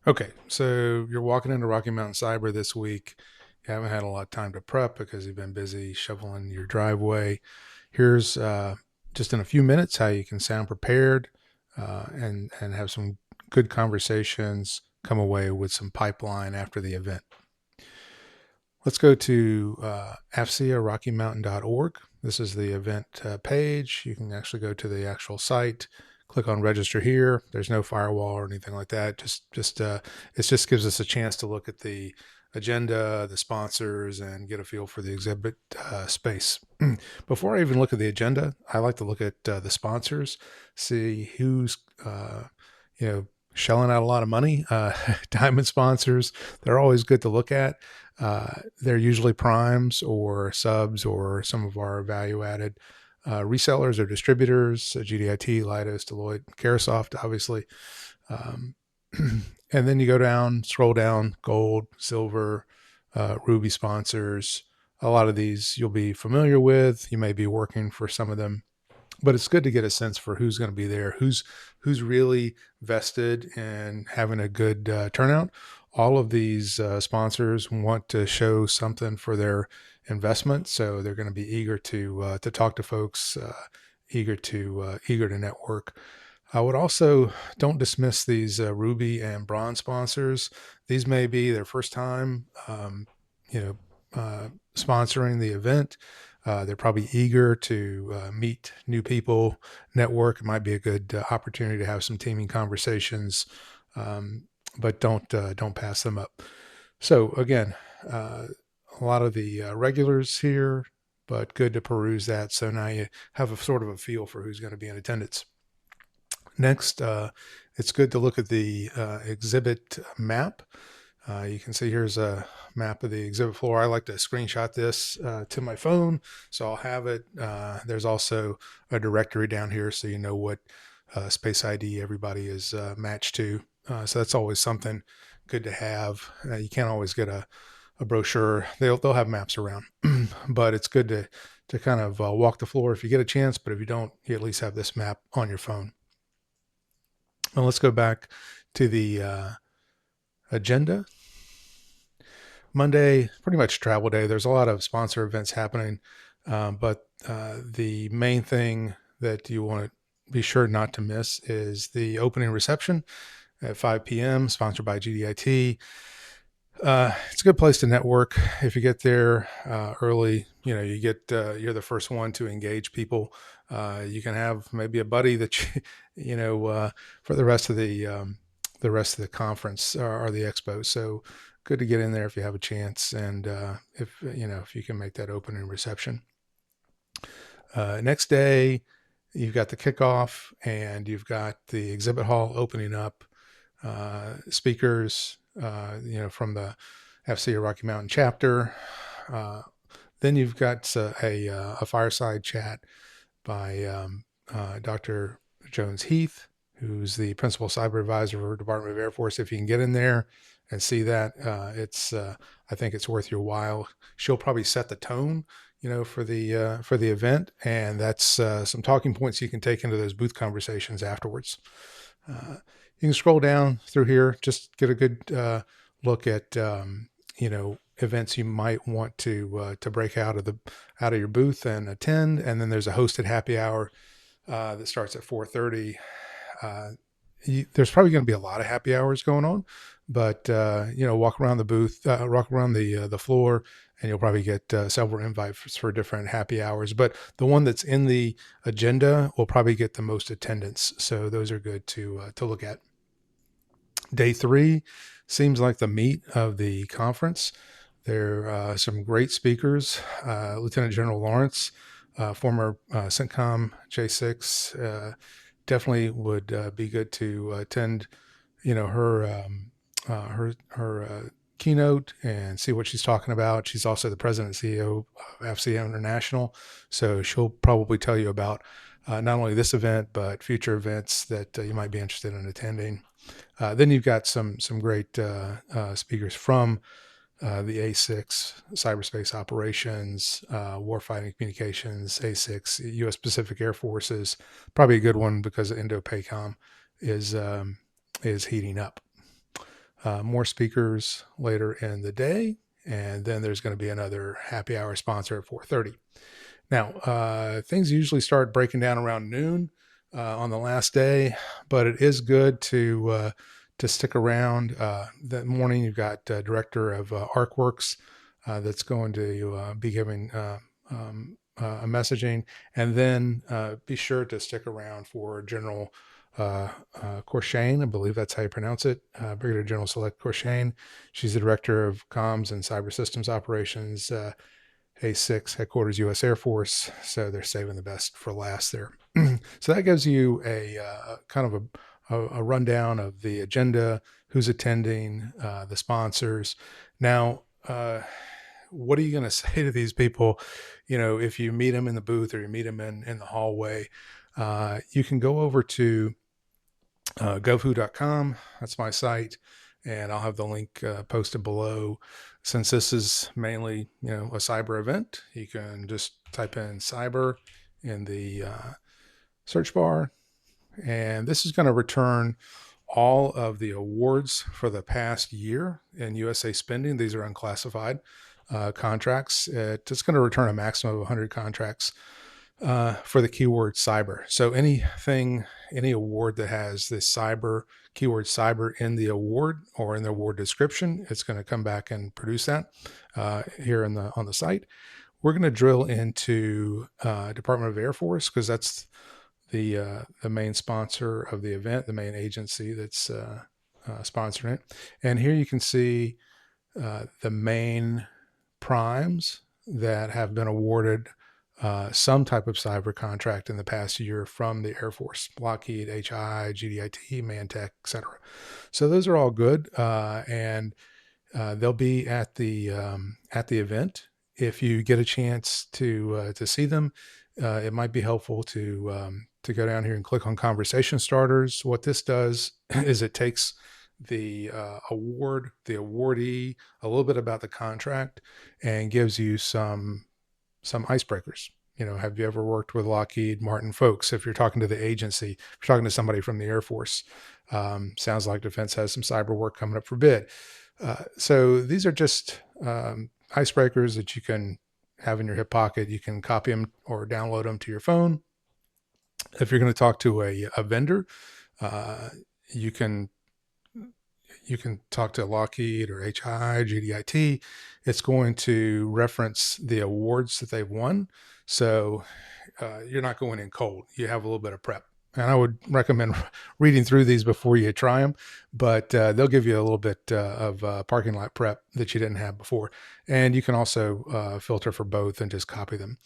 Okay, so you're walking into Rocky Mountain Cyber this week. You haven't had a lot of time to prep because you've been busy shoveling your driveway. Here's just in a few minutes how you can sound prepared and have some good conversations. Come away with some pipeline after the event. Let's go to AFCEA-RockyMountain.org. This is the event page. You can actually go to the actual site, click on register here. There's no firewall or anything like that. It just gives us a chance to look at the agenda, the sponsors, and get a feel for the exhibit space. Before I even look at the agenda, I like to look at the sponsors, see who's shelling out a lot of money. Diamond sponsors, they're always good to look at. They're usually primes or subs or some of our value added resellers or distributors, GDIT, Leidos, Deloitte, Caresoft, obviously. And then you go down, scroll down, gold, silver, ruby sponsors. A lot of these you'll be familiar with. You may be working for some of them, but it's good to get a sense for who's going to be there, who's really vested in having a good turnout. All of these sponsors want to show something for their investment, so they're going to be eager to talk to folks, eager to network. I would also don't dismiss these ruby and bronze sponsors. These may be their first time, sponsoring the event. They're probably eager to meet new people, network. It might be a good opportunity to have some teaming conversations, but don't pass them up. So again, a lot of the regulars here, but good to peruse that. So now you have a sort of a feel for who's going to be in attendance. Next, it's good to look at the exhibit map. You can see here's a map of the exhibit floor. I like to screenshot this to my phone, so I'll have it. There's also a directory down here, so you know what space ID everybody is matched to. So that's always something good to have. You can't always get a brochure. They'll have maps around, but it's good to kind of walk the floor if you get a chance. But if you don't, you at least have this map on your phone. Well, let's go back to the agenda. Monday, pretty much travel day. There's a lot of sponsor events happening, but the main thing that you want to be sure not to miss is the opening reception at 5 p.m., sponsored by GDIT. It's a good place to network. If you get there early, you get you're the first one to engage people. You can have maybe a buddy that for the rest of the conference or the expo. So good to get in there if you have a chance, and if you can make that opening reception. Next day, you've got the kickoff, and you've got the exhibit hall opening up. Speakers, from the FCA Rocky Mountain chapter. Then you've got a fireside chat by Dr. Jones Heath, who's the principal cyber advisor for Department of Air Force. If you can get in there and see that, I think it's worth your while. She'll probably set the tone, for the event, and that's some talking points you can take into those booth conversations afterwards. You can scroll down through here, just get a good look at events you might want to break out of your booth and attend. And then there's a hosted happy hour that starts at 4:30. There's probably going to be a lot of happy hours going on, but walk around the booth, walk around the floor, and you'll probably get several invites for different happy hours. But the one that's in the agenda will probably get the most attendance, so those are good to look at. Day 3 seems like the meat of the conference. There are some great speakers. Lieutenant General Lawrence, former CENTCOM J6, definitely would be good to attend. Her keynote and see what she's talking about. She's also the president and CEO of FCA International, so she'll probably tell you about not only this event but future events that you might be interested in attending. Then you've got some great speakers from the A6, cyberspace operations, warfighting communications, A6, U.S. Pacific Air Forces. Probably a good one because Indo-PACOM is heating up. more speakers later in the day, and then there's going to be another happy hour sponsor at 4:30. Now, things usually start breaking down around noon on the last day, but it is good to stick around. That morning, you've got director of ArcWorks that's going to be giving a messaging, and then be sure to stick around for General Corshane, I believe that's how you pronounce it, Brigadier General Select Corshane. She's the director of Comms and Cyber Systems Operations, A6 Headquarters U.S. Air Force. So they're saving the best for last there. So that gives you a kind of a rundown of the agenda, who's attending, the sponsors. Now, what are you going to say to these people? If you meet them in the booth or you meet them in the hallway, you can go over to govwho.com. That's my site, and I'll have the link posted below. Since this is mainly, a cyber event, you can just type in cyber in the search bar, and this is going to return all of the awards for the past year in USA spending. These are unclassified contracts. It's going to return a maximum of 100 contracts for the keyword cyber. So any award that has this keyword cyber in the award or in the award description, it's going to come back and produce that here on the site. We're going to drill into Department of Air Force, because that's the main sponsor of the event, the main agency that's sponsoring it. And here you can see the main primes that have been awarded some type of cyber contract in the past year from the Air Force: Lockheed, HI, GDIT, Mantech, etc. So those are all good, and they'll be at the event. If you get a chance to see them, it might be helpful to go down here and click on Conversation Starters. What this does is it takes the award, the awardee, a little bit about the contract, and gives you some icebreakers. Have you ever worked with Lockheed Martin folks? If you're talking to the agency, if you're talking to somebody from the Air Force, sounds like Defense has some cyber work coming up for bid. So these are just icebreakers that you can have in your hip pocket. You can copy them or download them to your phone. If you're going to talk to a vendor, you can talk to Lockheed or HI, GDIT. It's going to reference the awards that they've won. So you're not going in cold. You have a little bit of prep. And I would recommend reading through these before you try them, but they'll give you a little bit of parking lot prep that you didn't have before. And you can also filter for both and just copy them.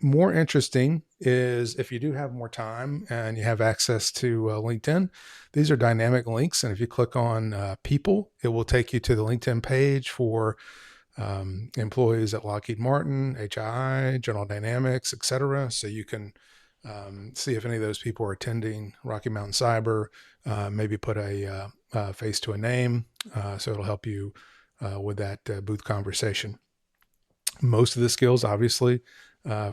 More interesting is if you do have more time and you have access to LinkedIn, these are dynamic links. And if you click on people, it will take you to the LinkedIn page for employees at Lockheed Martin, HI, General Dynamics, etc. So you can see if any of those people are attending Rocky Mountain Cyber, maybe put a face to a name. So it'll help you with that booth conversation. Most of the skills, obviously,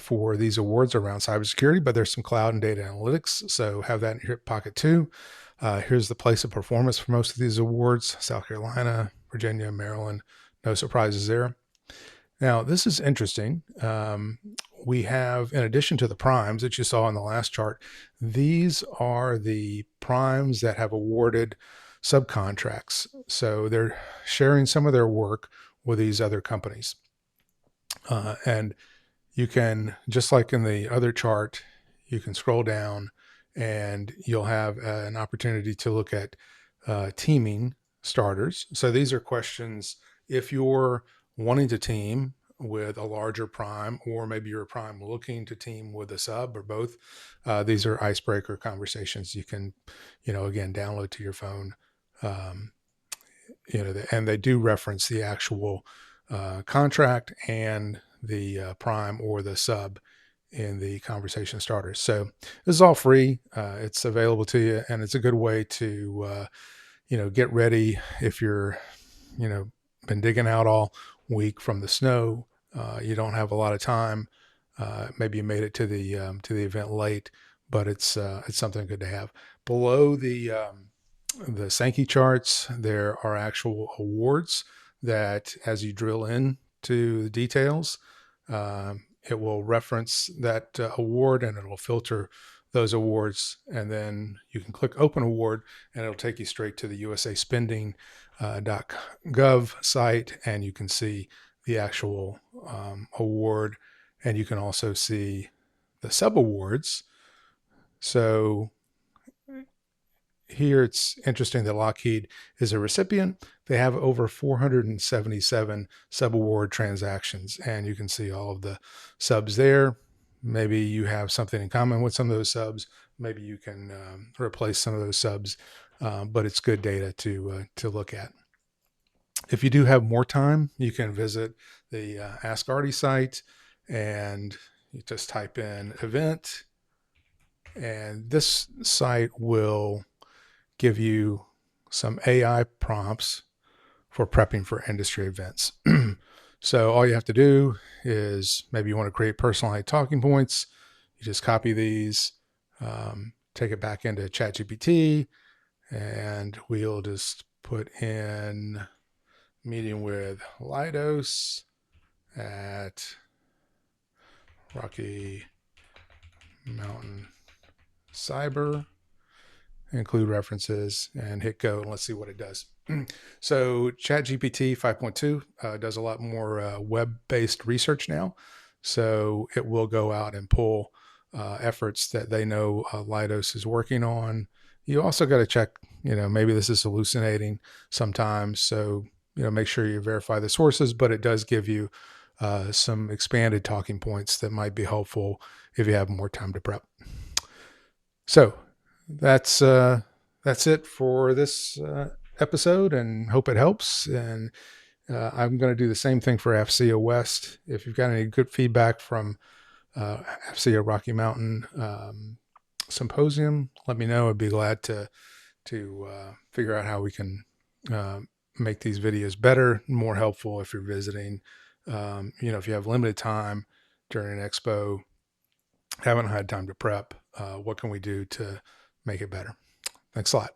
for these awards around cybersecurity, but there's some cloud and data analytics. So have that in your hip pocket too. Here's the place of performance for most of these awards: South Carolina, Virginia, Maryland. No surprises there. Now, this is interesting. We have, in addition to the primes that you saw in the last chart, these are the primes that have awarded subcontracts. So they're sharing some of their work with these other companies. And you can, just like in the other chart, you can scroll down and you'll have an opportunity to look at teaming starters. So these are questions if you're wanting to team with a larger prime, or maybe you're a prime looking to team with a sub, or both. These are icebreaker conversations you can, again, download to your phone. And they do reference the actual contract and the prime or the sub in the conversation starters. So this is all free. It's available to you, and it's a good way to, get ready if you're, been digging out all week from the snow. You don't have a lot of time. Maybe you made it to the event late, but it's something good to have. Below the the Sankey charts, there are actual awards that, as you drill in to the details, it will reference that award, and it will filter those awards, and then you can click open award, and it'll take you straight to the usaspending.gov site, and you can see the actual award, and you can also see the sub awards. So here it's interesting that Lockheed is a recipient. They have over 477 subaward transactions, and you can see all of the subs there. Maybe you have something in common with some of those subs. Maybe you can replace some of those subs, but it's good data to look at. If you do have more time, you can visit the Ask Artie site, and you just type in event, and this site will give you some AI prompts for prepping for industry events. So all you have to do is, maybe you want to create personalized talking points. You just copy these, take it back into ChatGPT, and we'll just put in meeting with Leidos at Rocky Mountain Cyber, include references, and hit go, and let's see what it does. So ChatGPT 5.2 does a lot more web-based research now. So it will go out and pull efforts that they know Leidos is working on. You also got to check, maybe this is hallucinating sometimes. So, make sure you verify the sources, but it does give you some expanded talking points that might be helpful if you have more time to prep. So that's it for this episode, and hope it helps. And I'm going to do the same thing for FCA West. If you've got any good feedback from FCA Rocky Mountain Symposium, let me know. I'd be glad to figure out how we can make these videos better, more helpful if you're visiting. If you have limited time during an expo, haven't had time to prep, what can we do to make it better? Thanks a lot.